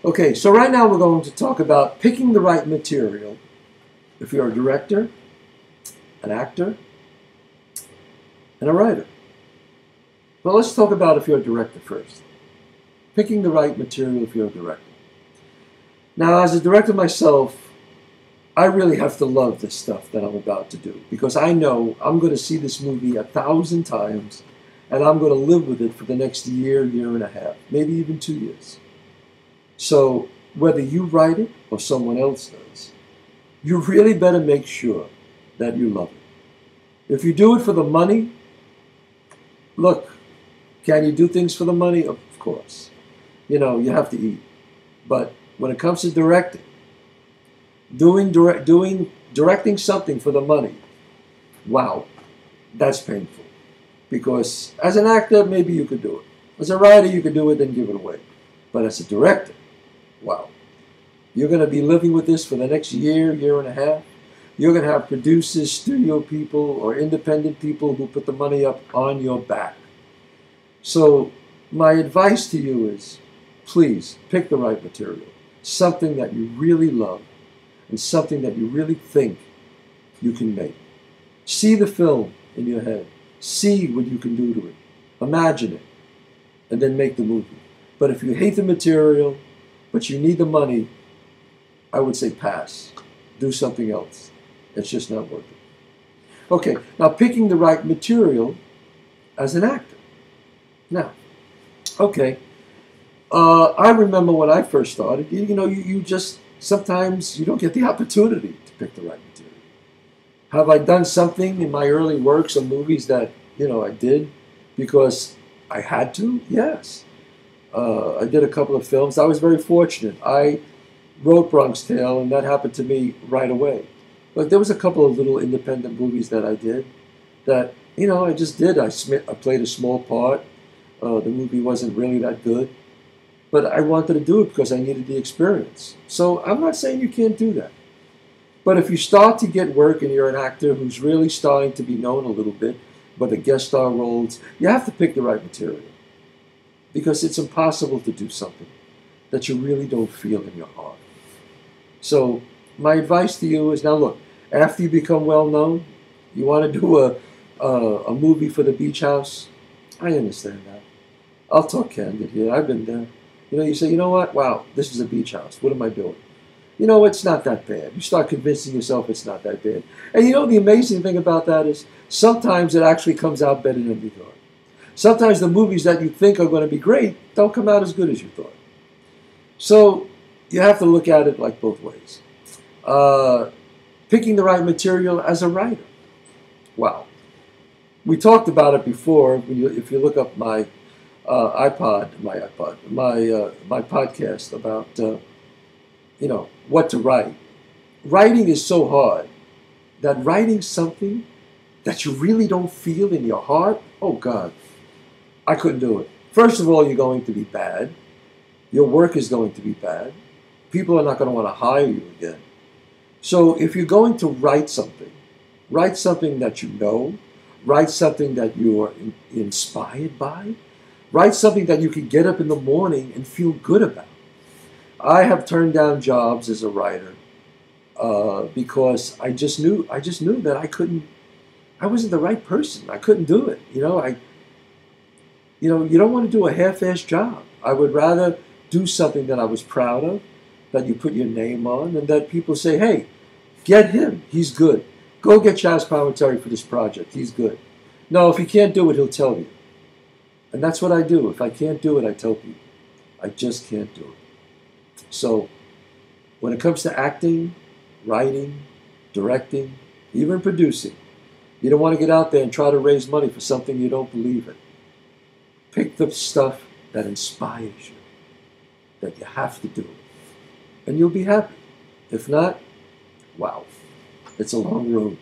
Okay, so right now we're going to talk about picking the right material if you're a director, an actor, and a writer. Well, let's talk about if you're a director first. Picking the right material if you're a director. Now, as a director myself, I really have to love this stuff that I'm about to do because I know I'm going to see this movie 1,000 times and I'm going to live with it for the next year, year and a half, maybe even 2 years. So whether you write it or someone else does, you really better make sure that you love it. If you do it for the money, look, can you do things for the money? Of course. You know, you have to eat. But when it comes to directing, directing something for the money, wow, that's painful. Because as an actor, maybe you could do it. As a writer, you could do it and give it away. But as a director, wow. You're going to be living with this for the next year, year and a half. You're going to have producers, studio people, or independent people who put the money up on your back. So my advice to you is, please pick the right material. Something that you really love and something that you really think you can make. See the film in your head. See what you can do to it. Imagine it. And then make the movie. But if you hate the material, but you need the money, I would say pass. Do something else. It's just not worth it. Okay, now picking the right material as an actor. Now, okay, I remember when I first started, you just, sometimes you don't get the opportunity to pick the right material. Have I done something in my early works or movies that, I did because I had to? Yes. I did a couple of films. I was very fortunate. I wrote Bronx Tale, and that happened to me right away. But there was a couple of little independent movies that I did that, I just did. I played a small part. The movie wasn't really that good. But I wanted to do it because I needed the experience. So I'm not saying you can't do that. But if you start to get work and you're an actor who's really starting to be known a little bit, but the guest star roles, you have to pick the right material. Because it's impossible to do something that you really don't feel in your heart. So my advice to you is, now look, after you become well known, you want to do a movie for the beach house, I understand that. I'll talk candid here. I've been there. You say, you know what? Wow, this is a beach house. What am I doing? It's not that bad. You start convincing yourself it's not that bad. And the amazing thing about that is sometimes it actually comes out better than you thought. Sometimes the movies that you think are going to be great don't come out as good as you thought. So you have to look at it like both ways. Picking the right material as a writer. Wow. We talked about it before. If you look up my my podcast about, what to write. Writing is so hard that writing something that you really don't feel in your heart, oh God, I couldn't do it. First of all, you're going to be bad. Your work is going to be bad. People are not going to want to hire you again. So if you're going to write something that you know, write something that you are inspired by, write something that you can get up in the morning and feel good about. I have turned down jobs as a writer because I just knew that I wasn't the right person. I couldn't do it. You don't want to do a half-assed job. I would rather do something that I was proud of, that you put your name on, and that people say, hey, get him. He's good. Go get Chazz Palminteri for this project. He's good. No, if he can't do it, he'll tell you. And that's what I do. If I can't do it, I tell people. I just can't do it. So when it comes to acting, writing, directing, even producing, you don't want to get out there and try to raise money for something you don't believe in. Pick the stuff that inspires you, that you have to do, and you'll be happy. If not, wow, it's a long road.